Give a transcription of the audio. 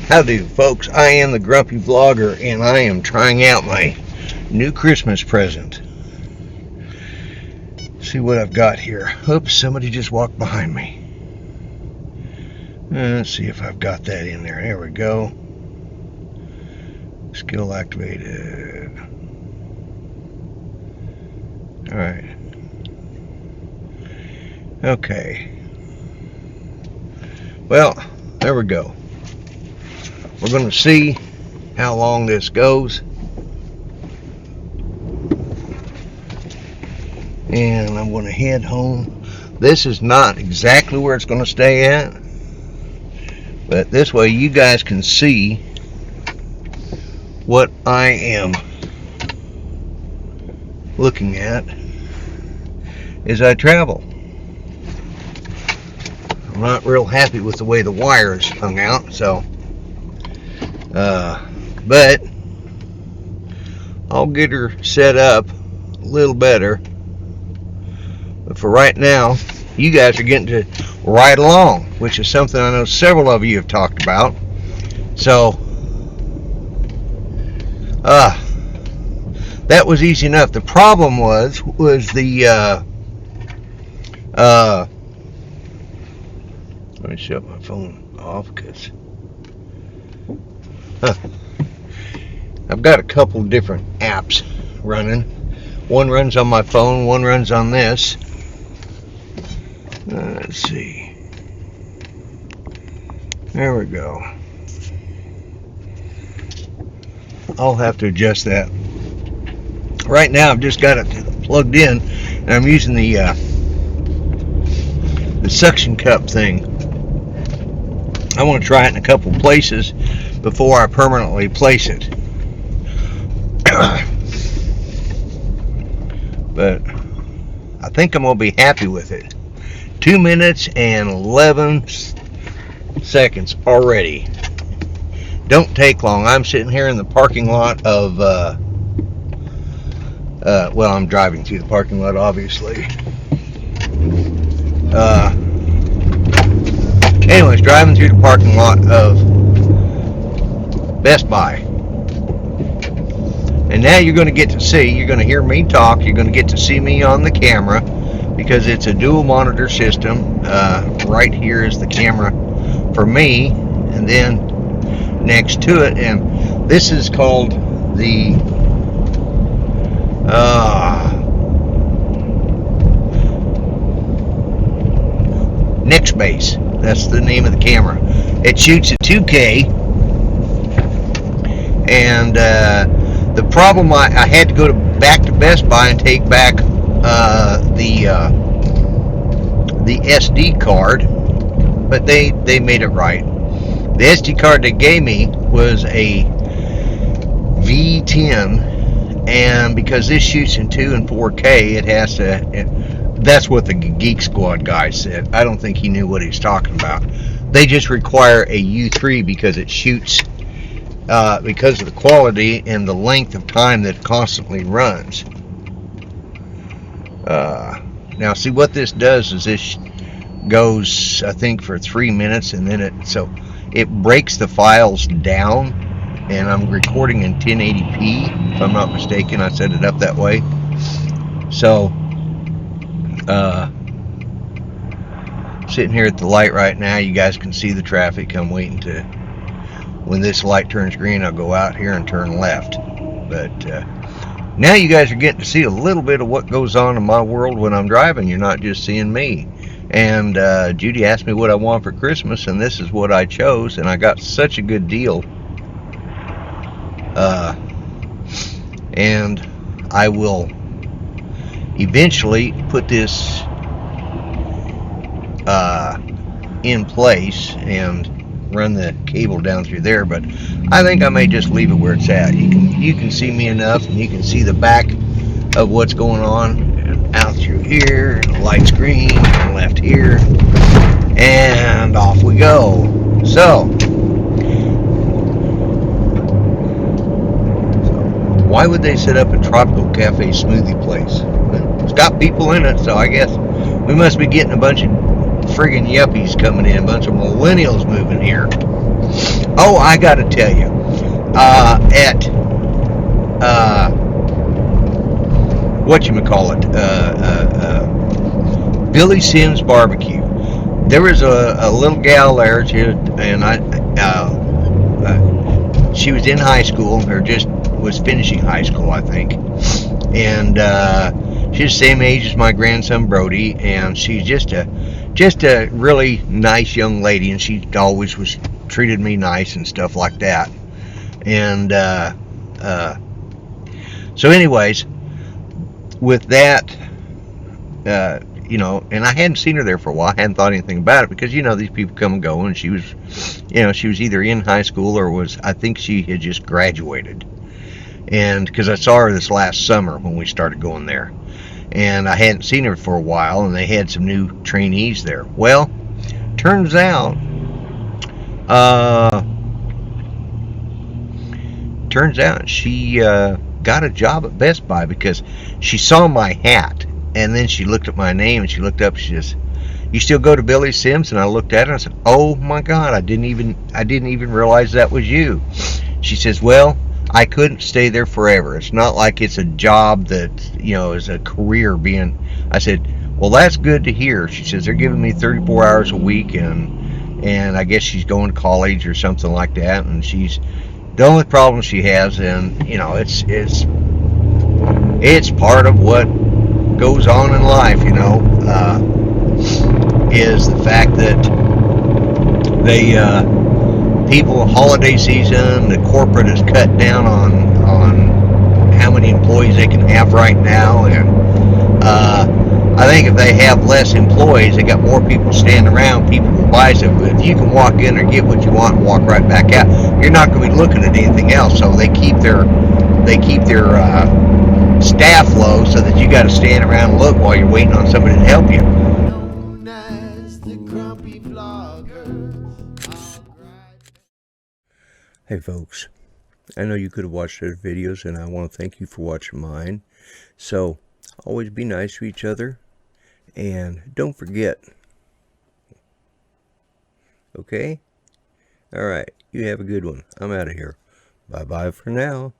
Howdy, folks. I am the Grumpy Vlogger, and I am trying out my new Christmas present. See what I've got here. Oops, somebody just walked behind me. Let's see if I've got that in there. There we go. Skill activated. Alright. Okay. Well, there we go. We're going to see how long this goes. And I'm going to head home. This is not exactly where it's going to stay at, but this way you guys can see what I am looking at as I travel. I'm not real happy with the way the wire is hung out, so but I'll get her set up a little better. But for right now, you guys are getting to ride along, which is something I know several of you have talked about. So that was easy enough. The problem was the let me shut my phone off because I've got a couple different apps running. One runs on my phone, one runs on this. Let's see. There we go. I'll have to adjust that. Right now I've just got it plugged in and I'm using the suction cup thing. I want to try it in a couple places before I permanently place it. But I think I'm going to be happy with it. 2 minutes and 11 seconds already. Don't take long. I'm sitting here in the parking lot of, well, I'm driving through the parking lot, obviously. Anyways, driving through the parking lot of Best Buy. And now you're going to get to see, you're going to hear me talk, you're going to get to see me on the camera because it's a dual monitor system. Right here is the camera for me, and then next to it, and this is called the Base. That's the name of the camera. It shoots at 2K, and the problem I had to go back to Best Buy and take back the SD card, but they made it right. The SD card they gave me was a V10, and because this shoots in 2 and 4K, it has to. That's what the Geek Squad guy said. I don't think he knew what he was talking about. They just require a U3 because it shoots. Because of the quality and the length of time that it constantly runs. Now see what this does is this goes, I think, for 3 minutes, and then it breaks the files down, and I'm recording in 1080p if I'm not mistaken. I set it up that way. So sitting here at the light right now, you guys can see the traffic. I'm waiting to, when this light turns green, I'll go out here and turn left. But now you guys are getting to see a little bit of what goes on in my world when I'm driving. You're not just seeing me. And Judy asked me what I want for Christmas, and this is what I chose, and I got such a good deal. And I will eventually put this in place and run the cable down through there, but I think I may just leave it where it's at. You can see me enough, and you can see the back of what's going on, and out through here, and the light's green, and left here, and off we go. So why would they set up a tropical cafe smoothie place? It's got people in it, so I guess we must be getting a bunch of friggin' yuppies coming in, a bunch of millennials moving here. Oh, I got to tell you, at Billy Sims Barbecue. There was a little gal there, and she was in high school, or just was finishing high school, I think. And she's the same age as my grandson Brody, and she's just a really nice young lady, and she always was treated me nice and stuff like that. And so, anyways, with that, and I hadn't seen her there for a while. I hadn't thought anything about it because these people come and go, and she was either in high school or I think she had just graduated. And because I saw her this last summer when we started going there, and I hadn't seen her for a while, and they had some new trainees there. Well, turns out she got a job at Best Buy because she saw my hat, and then she looked at my name, and she looked up, and she says, "You still go to Billy Sims?" And I looked at her and I said, "Oh my God, I didn't even realize that was you." She says, "Well, I couldn't stay there forever. It's not like it's a job that is a career being." I said, "Well, that's good to hear." She says, "They're giving me 34 hours a week, and I guess she's going to college or something like that, and she's the only problem she has, and it's part of what goes on in life, is the fact that they people holiday season, the corporate has cut down on how many employees they can have right now, and I think if they have less employees, they got more people standing around, people will buy stuff. But if you can walk in or get what you want and walk right back out, you're not going to be looking at anything else. So they keep their staff low so that you got to stand around and look while you're waiting on somebody to help you. Hey folks, I know you could have watched other videos, and I want to thank you for watching mine. So always be nice to each other, and don't forget. Okay? Alright, you have a good one. I'm out of here. Bye-bye for now.